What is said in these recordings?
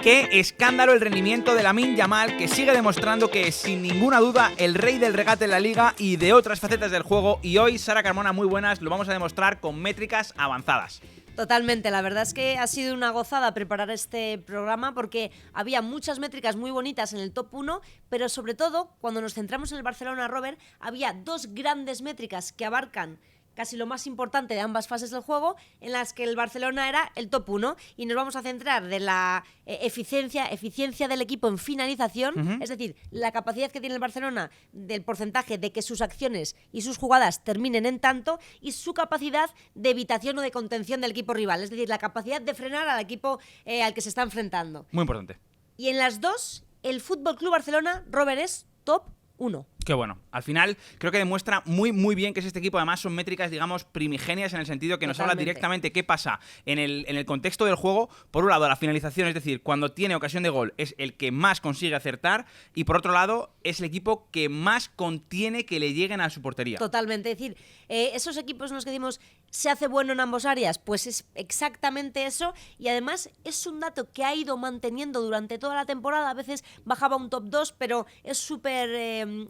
Qué escándalo el rendimiento de Lamine Yamal, que sigue demostrando que es sin ninguna duda el rey del regate en la liga y de otras facetas del juego. Y hoy, Sara Carmona, muy buenas, lo vamos a demostrar con métricas avanzadas. Totalmente, la verdad es que ha sido una gozada preparar este programa porque había muchas métricas muy bonitas en el top 1, pero sobre todo, cuando nos centramos en el Barcelona, Robert, había dos grandes métricas que abarcan casi lo más importante de ambas fases del juego, en las que el Barcelona era el top 1, y nos vamos a centrar de la eficiencia del equipo en finalización, es decir, la capacidad que tiene el Barcelona del porcentaje de que sus acciones y sus jugadas terminen en tanto, y su capacidad de evitación o de contención del equipo rival, es decir, la capacidad de frenar al equipo al que se está enfrentando. Muy importante. Y en las dos, el Fútbol Club Barcelona, Robert, es top 1. Qué bueno. Al final creo que demuestra muy bien que es este equipo. Además son métricas, digamos, primigenias en el sentido que nos habla directamente qué pasa en el contexto del juego. Por un lado, la finalización, es decir, cuando tiene ocasión de gol es el que más consigue acertar, y por otro lado es el equipo que más contiene que le lleguen a su portería. Totalmente. Es decir, esos equipos en los que decimos se hace bueno en ambas áreas, pues es exactamente eso, y además es un dato que ha ido manteniendo durante toda la temporada. A veces bajaba un top 2, pero es súper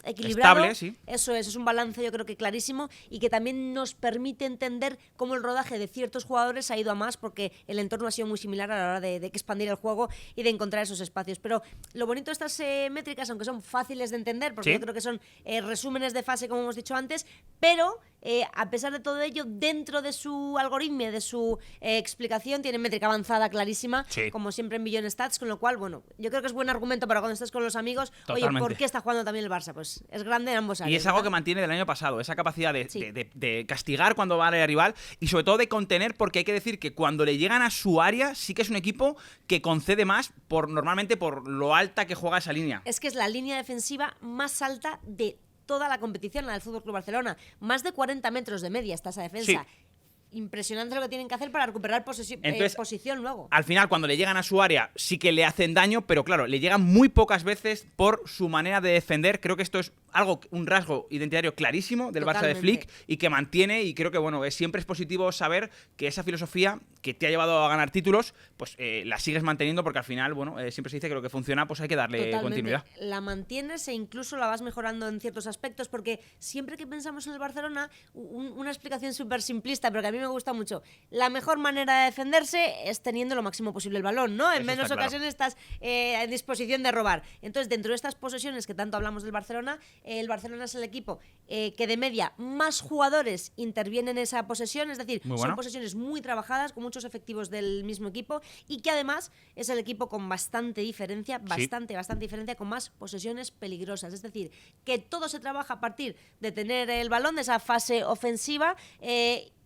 equilibrado. Estable, sí. Eso es un balance, yo creo que clarísimo, y que también nos permite entender cómo el rodaje de ciertos jugadores ha ido a más, porque el entorno ha sido muy similar a la hora de expandir el juego y de encontrar esos espacios. Pero lo bonito de estas métricas, aunque son fáciles de entender, porque yo creo que son resúmenes de fase, como hemos dicho antes, pero a pesar de todo ello, dentro de su algoritmo, de su explicación, tiene métrica avanzada clarísima, como siempre en Beyond Stats, con lo cual, bueno, yo creo que es buen argumento para cuando estés con los amigos. Totalmente. Oye, ¿por qué está jugando también el Barça? Pues es grande en ambos áreas. Y es algo que mantiene del año pasado, esa capacidad de castigar cuando va al área rival, y sobre todo de contener, porque hay que decir que cuando le llegan a su área sí que es un equipo que concede más normalmente por lo alta que juega esa línea. Es que es la línea defensiva más alta de toda la competición, la del FC Barcelona. Más de 40 metros de media está esa defensa. Sí. Impresionante lo que tienen que hacer para recuperar posición luego. Al final, cuando le llegan a su área, sí que le hacen daño, pero claro, le llegan muy pocas veces por su manera de defender. Creo que esto es un rasgo identitario clarísimo del Barça de Flick, y que mantiene, y creo que bueno, siempre es positivo saber que esa filosofía que te ha llevado a ganar títulos, pues la sigues manteniendo, porque al final, bueno, siempre se dice que lo que funciona, pues hay que darle continuidad. La mantienes e incluso la vas mejorando en ciertos aspectos, porque siempre que pensamos en el Barcelona, una explicación súper simplista, pero que a mí me gusta mucho, la mejor manera de defenderse es teniendo lo máximo posible el balón, ¿no? En menos ocasiones estás en disposición de robar. Entonces, dentro de estas posesiones que tanto hablamos del Barcelona, el Barcelona es el equipo que de media más jugadores intervienen en esa posesión, es decir, son posesiones muy trabajadas, con muchos efectivos del mismo equipo, y que además es el equipo con bastante diferencia, bastante diferencia, con más posesiones peligrosas. Es decir, que todo se trabaja a partir de tener el balón, de esa fase ofensiva,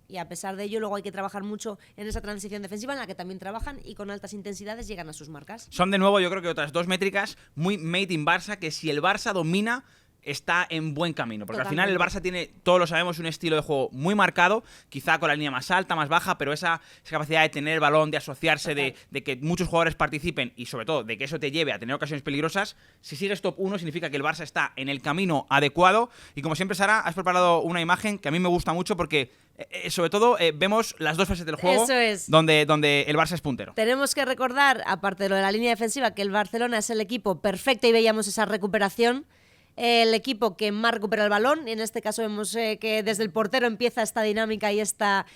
y a pesar de ello luego hay que trabajar mucho en esa transición defensiva, en la que también trabajan y con altas intensidades llegan a sus marcas. Son de nuevo, yo creo que otras dos métricas muy made in Barça, que si el Barça domina, está en buen camino, porque al final el Barça tiene, todos lo sabemos, un estilo de juego muy marcado, quizá con la línea más alta, más baja, pero esa capacidad de tener el balón, de asociarse, de que muchos jugadores participen, y sobre todo de que eso te lleve a tener ocasiones peligrosas. Si sigues top 1 significa que el Barça está en el camino adecuado. Y como siempre, Sara, has preparado una imagen que a mí me gusta mucho, porque sobre todo vemos las dos fases del juego. Eso es. donde el Barça es puntero. Tenemos que recordar, aparte de lo de la línea defensiva, que el Barcelona es el equipo perfecto, y veíamos esa recuperación. El equipo que más recupera el balón, y en este caso vemos que desde el portero empieza esta dinámica y esta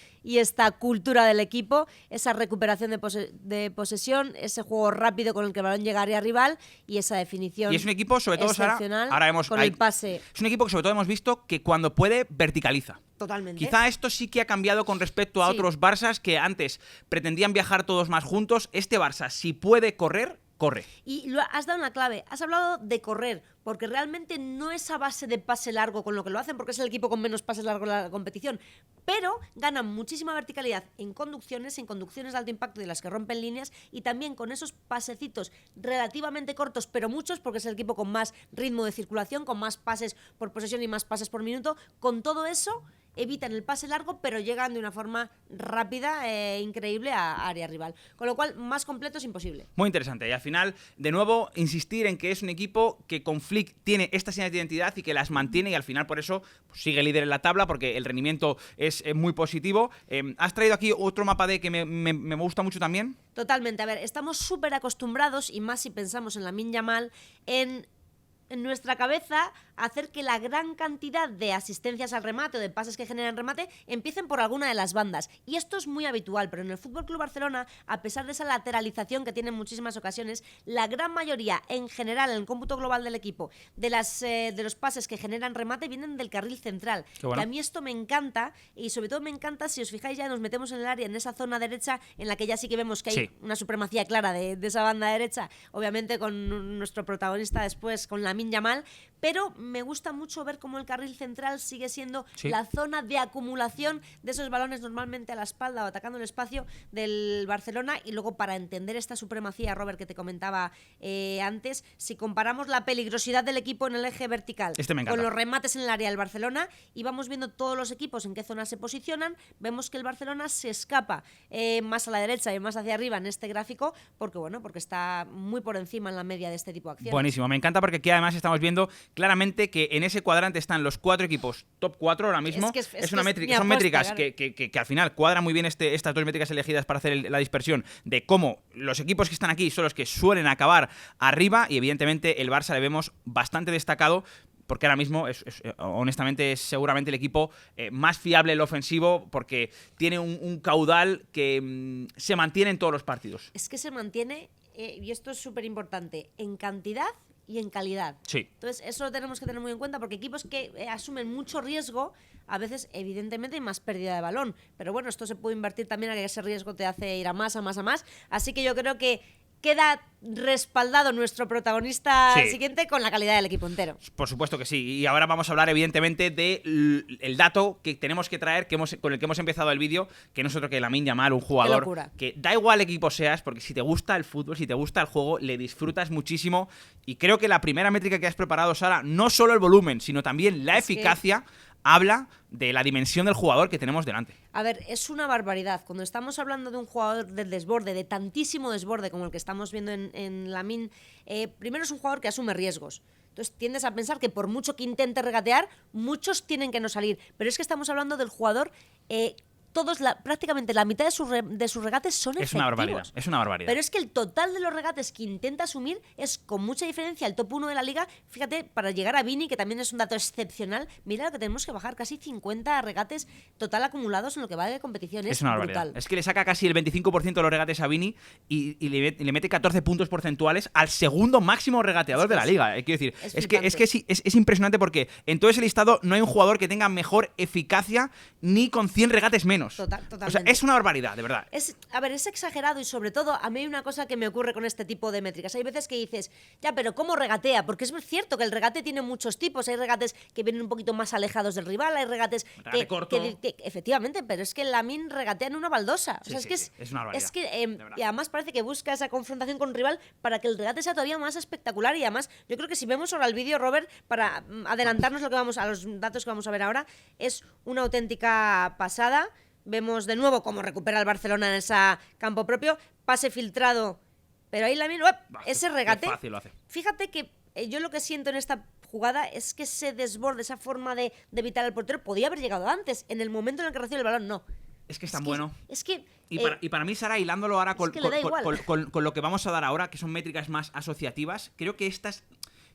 cultura del equipo, esa recuperación de posesión, ese juego rápido con el que el balón llega a área rival, y esa definición. Y es un equipo, sobre todo, Sara, ahora vemos con el pase. Es un equipo que sobre todo hemos visto que cuando puede verticaliza. Totalmente. Quizá esto sí que ha cambiado con respecto a otros Barças que antes pretendían viajar todos más juntos. Este Barça, si puede correr, corre. Y has dado una clave, has hablado de correr, porque realmente no es a base de pase largo con lo que lo hacen, porque es el equipo con menos pases largos en la competición, pero ganan muchísima verticalidad en conducciones de alto impacto, de las que rompen líneas, y también con esos pasecitos relativamente cortos, pero muchos, porque es el equipo con más ritmo de circulación, con más pases por posesión y más pases por minuto. Con todo eso, evitan el pase largo, pero llegan de una forma rápida e increíble a área rival. Con lo cual, más completo es imposible. Muy interesante. Y al final, de nuevo, insistir en que es un equipo que con Flick tiene estas señales de identidad y que las mantiene, y al final por eso pues, sigue líder en la tabla, porque el rendimiento es muy positivo. ¿Has traído aquí otro mapa D que me gusta mucho también? Totalmente. A ver, estamos súper acostumbrados, y más si pensamos en Lamine Yamal, en nuestra cabeza hacer que la gran cantidad de asistencias al remate o de pases que generan remate empiecen por alguna de las bandas. Y esto es muy habitual, pero en el FC Barcelona, a pesar de esa lateralización que tiene en muchísimas ocasiones, la gran mayoría, en general, en el cómputo global del equipo, de los pases que generan remate vienen del carril central. Qué bueno. Que a mí esto me encanta, y sobre todo me encanta, si os fijáis, ya nos metemos en el área, en esa zona derecha, en la que ya sí que vemos que hay una supremacía clara de esa banda derecha, obviamente con nuestro protagonista después, con Lamine Yamal, pero me gusta mucho ver cómo el carril central sigue siendo la zona de acumulación de esos balones, normalmente a la espalda o atacando el espacio del Barcelona. Y luego, para entender esta supremacía, Robert, que te comentaba antes, si comparamos la peligrosidad del equipo en el eje vertical con los remates en el área del Barcelona, y vamos viendo todos los equipos en qué zona se posicionan, vemos que el Barcelona se escapa más a la derecha y más hacia arriba en este gráfico, porque está muy por encima en la media de este tipo de acciones. Buenísimo, me encanta, porque aquí además estamos viendo claramente que en ese cuadrante están los 4 equipos top 4 ahora mismo. Son métricas claro, que al final cuadran muy bien estas dos métricas elegidas para hacer la dispersión de cómo los equipos que están aquí son los que suelen acabar arriba, y evidentemente el Barça le vemos bastante destacado, porque ahora mismo, honestamente, es seguramente el equipo más fiable en el ofensivo, porque tiene un caudal que se mantiene en todos los partidos. Es que se mantiene, y esto es súper importante, en cantidad y en calidad. Sí. Entonces, eso lo tenemos que tener muy en cuenta, porque equipos que asumen mucho riesgo, a veces, evidentemente, hay más pérdida de balón. Pero bueno, esto se puede invertir también a que ese riesgo te hace ir a más. Así que yo creo que queda respaldado nuestro protagonista siguiente con la calidad del equipo entero. Por supuesto que sí. Y ahora vamos a hablar, evidentemente, del dato que tenemos que traer, con el que hemos empezado el vídeo, que no es otro que Lamine Yamal, un jugador que da igual equipo seas, porque si te gusta el fútbol, si te gusta el juego, le disfrutas muchísimo. Y creo que la primera métrica que has preparado, Sara, no solo el volumen, sino también la eficacia, habla de la dimensión del jugador que tenemos delante. A ver, es una barbaridad. Cuando estamos hablando de un jugador del desborde, de tantísimo desborde como el que estamos viendo en Lamine, primero es un jugador que asume riesgos. Entonces tiendes a pensar que por mucho que intente regatear, muchos tienen que no salir. Pero es que estamos hablando del jugador... prácticamente la mitad de sus regates son efectivos. Es una barbaridad. Pero es que el total de los regates que intenta asumir es con mucha diferencia el top 1 de la liga. Fíjate, para llegar a Vini, que también es un dato excepcional, mira lo que tenemos que bajar, casi 50 regates total acumulados en lo que va de competición. Es una barbaridad. Brutal. Es que le saca casi el 25% de los regates a Vini y le mete 14 puntos porcentuales al segundo máximo regateador de la liga. Quiero decir, es impresionante, porque en todo ese listado no hay un jugador que tenga mejor eficacia ni con 100 regates menos. Totalmente. O sea, es una barbaridad, de verdad. Es exagerado, y sobre todo a mí hay una cosa que me ocurre con este tipo de métricas. Hay veces que dices, ya, pero ¿cómo regatea? Porque es cierto que el regate tiene muchos tipos. Hay regates que vienen un poquito más alejados del rival, hay regates que efectivamente, pero es que Lamine regatea en una baldosa. O sea, es una barbaridad. Y además parece que busca esa confrontación con el rival para que el regate sea todavía más espectacular. Y además, yo creo que si vemos ahora el vídeo, Robert, para adelantarnos a los datos que vamos a ver ahora, es una auténtica pasada. Vemos de nuevo cómo recupera el Barcelona en ese campo propio. Pase filtrado. Pero ahí Lamine, ese regate. Qué fácil lo hace. Fíjate que yo lo que siento en esta jugada es que ese desborde, esa forma de evitar al portero, podía haber llegado antes. En el momento en el que recibe el balón, no. Es que es tan bueno. Es que... Y para mí, Sara, hilándolo ahora con lo que vamos a dar ahora, que son métricas más asociativas, creo que este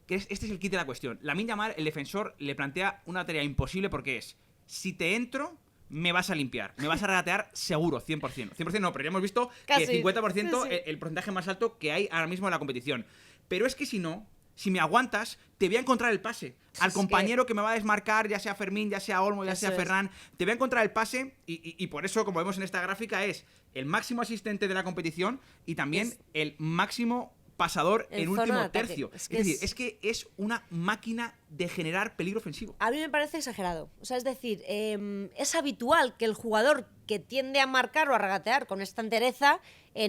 es el kit de la cuestión. Lamine Yamal, el defensor, le plantea una tarea imposible, porque es: si te entro, me vas a limpiar, me vas a regatear seguro, 100%. 100% no, pero ya hemos visto que 50% es el porcentaje más alto que hay ahora mismo en la competición. Pero es que si me aguantas, te voy a encontrar el pase. Al compañero que me va a desmarcar, ya sea Fermín, ya sea Olmo, ya sea Ferran, te voy a encontrar el pase, y por eso, como vemos en esta gráfica, es el máximo asistente de la competición y también el máximo pasador en último tercio. Es decir, es una máquina de generar peligro ofensivo. A mí me parece exagerado. O sea, es decir, es habitual que el jugador que tiende a marcar o a regatear con esta entereza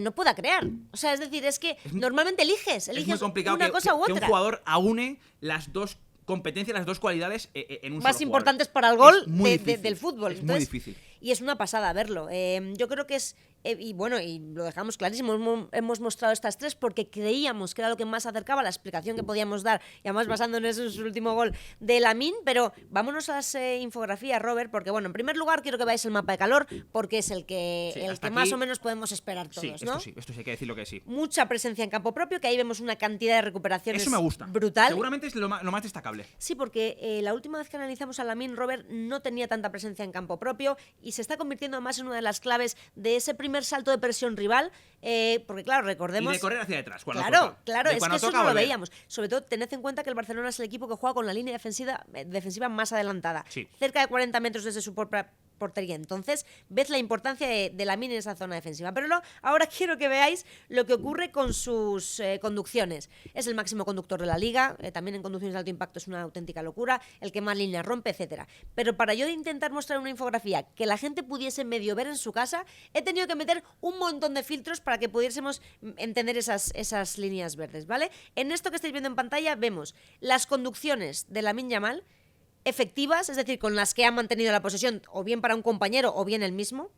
no pueda crear. O sea, es decir, es que normalmente eliges es muy complicado una cosa u otra. Que un jugador aúne las dos competencia las dos cualidades en un más solo importantes jugador. para el gol Es muy difícil, del fútbol. Es Entonces, muy difícil. Y es una pasada verlo. Yo creo que es... y bueno, y lo dejamos clarísimo, hemos mostrado estas tres porque creíamos que era lo que más acercaba a la explicación que podíamos dar, y además basándonos en su último gol de Lamine, pero vámonos a las infografías, Robert, porque bueno, en primer lugar quiero que veáis el mapa de calor, porque es el que, Sí, el que aquí, más o menos podemos esperar todos, sí, ¿no? Esto sí hay que decirlo que sí. Mucha presencia en campo propio, que ahí vemos una cantidad de recuperaciones Eso me gusta. brutal. Seguramente es lo más destacable. Sí, porque la última vez que analizamos a Lamine, Robert no tenía tanta presencia en campo propio y se está convirtiendo además en una de las claves de ese primer salto de presión rival, porque claro, recordemos... Y de correr hacia detrás. Cuando Claro, toca. claro, De es que cuando eso toca no lo volver. veíamos. Sobre todo, tened en cuenta que el Barcelona es el equipo que juega con la línea defensiva más adelantada, Sí. cerca de 40 metros desde su portería. Entonces, ves la importancia de Lamine en esa zona defensiva. Pero ahora quiero que veáis lo que ocurre con sus conducciones. Es el máximo conductor de la liga, también en conducciones de alto impacto es una auténtica locura, el que más líneas rompe, etcétera. Pero para yo intentar mostrar una infografía que la gente pudiese medio ver en su casa, he tenido que meter un montón de filtros para que pudiésemos entender esas líneas verdes, ¿vale? En esto que estáis viendo en pantalla vemos las conducciones de Lamine Yamal efectivas, es decir, con las que ha mantenido la posesión, o bien para un compañero o bien él mismo,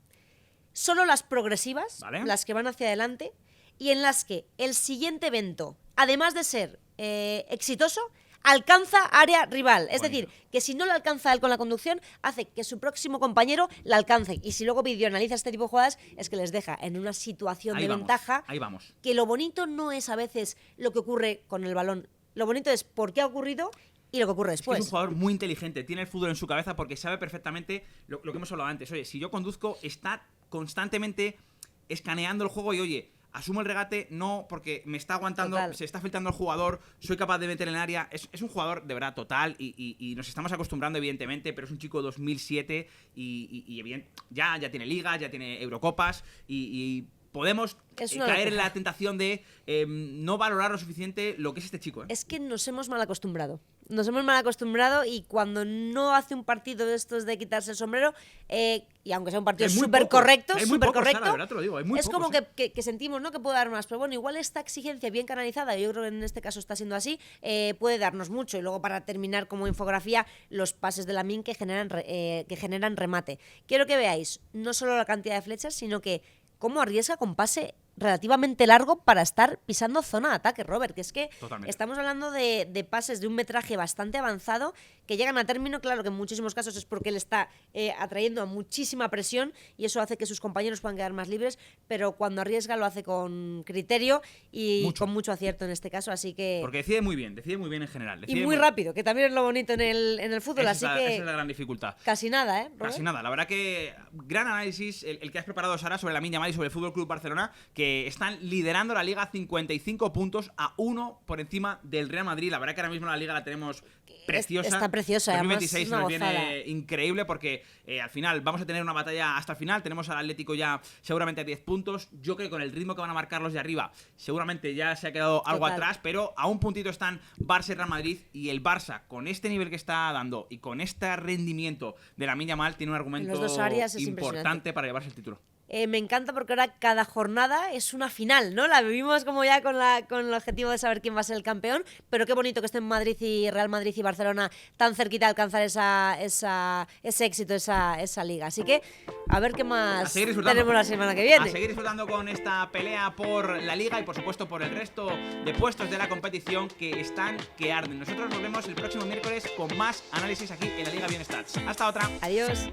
solo las progresivas, Vale. las que van hacia adelante, y en las que el siguiente evento, además de ser exitoso, alcanza área rival. Es Bonito. decir, que si no la alcanza él con la conducción, hace que su próximo compañero la alcance. Y si luego videoanaliza este tipo de jugadas, es que les deja en una situación de ventaja. Ahí vamos. Que lo bonito no es a veces lo que ocurre con el balón. Lo bonito es por qué ha ocurrido y lo que ocurre Es que después. es un jugador muy inteligente, tiene el fútbol en su cabeza porque sabe perfectamente lo que hemos hablado antes. Oye, si yo conduzco, está constantemente escaneando el juego y oye, asumo el regate, no, porque me está aguantando, Total. se está filtrando el jugador, soy capaz de meter en el área. Es un jugador de verdad total y nos estamos acostumbrando, evidentemente, pero es un chico 2007 y ya tiene ligas, ya tiene Eurocopas y podemos Es una caer en locura. la tentación de no valorar lo suficiente lo que es este chico. Es que nos hemos mal acostumbrado. Nos hemos mal acostumbrado y cuando no hace un partido de estos de quitarse el sombrero, y aunque sea un partido Hay muy súper pocos, correcto, hay muy súper pocos, correcto, Sara, de verdad te lo digo, hay muy es pocos, como que sentimos, ¿no?, que puede dar más. Pero bueno, igual esta exigencia bien canalizada, yo creo que en este caso está siendo así, puede darnos mucho. Y luego, para terminar como infografía, los pases de Lamine que generan remate. Quiero que veáis no solo la cantidad de flechas, sino que cómo arriesga con pase relativamente largo para estar pisando zona de ataque, Robert, que es que Totalmente. estamos hablando de pases de un metraje bastante avanzado que llegan a término. Claro que en muchísimos casos es porque él está atrayendo a muchísima presión y eso hace que sus compañeros puedan quedar más libres, pero cuando arriesga lo hace con criterio y con mucho acierto en este caso, así que... Porque decide muy bien en general. Y muy rápido, que también es lo bonito en el fútbol, así que... Esa es la gran dificultad. Casi nada, ¿eh, Robert? Casi nada, la verdad que gran análisis el que has preparado, Sara, sobre Lamine Yamal y sobre el FC Barcelona, que están liderando la Liga 55 puntos a 1 por encima del Real Madrid. La verdad que ahora mismo la Liga la tenemos preciosa. Está preciosa, 2026 además, nos una gozada. viene increíble porque al final vamos a tener una batalla hasta el final. Tenemos al Atlético ya seguramente a 10 puntos. Yo creo que con el ritmo que van a marcar los de arriba, seguramente ya se ha quedado algo Total. atrás, pero a un puntito están Barça y Real Madrid, y el Barça, con este nivel que está dando y con este rendimiento de Lamine Yamal, tiene un argumento En las dos áreas es importante impresionante. para llevarse el título. Me encanta porque ahora cada jornada es una final, ¿no? La vivimos como ya con el objetivo de saber quién va a ser el campeón, pero qué bonito que estén Madrid y Real Madrid y Barcelona tan cerquita de alcanzar ese éxito, esa liga. Así que a ver qué A más seguir disfrutando. tenemos la semana que viene. A seguir disfrutando con esta pelea por la Liga y por supuesto por el resto de puestos de la competición que están que arden. Nosotros nos vemos el próximo miércoles con más análisis aquí en la Liga Bienestar. Hasta otra. Adiós.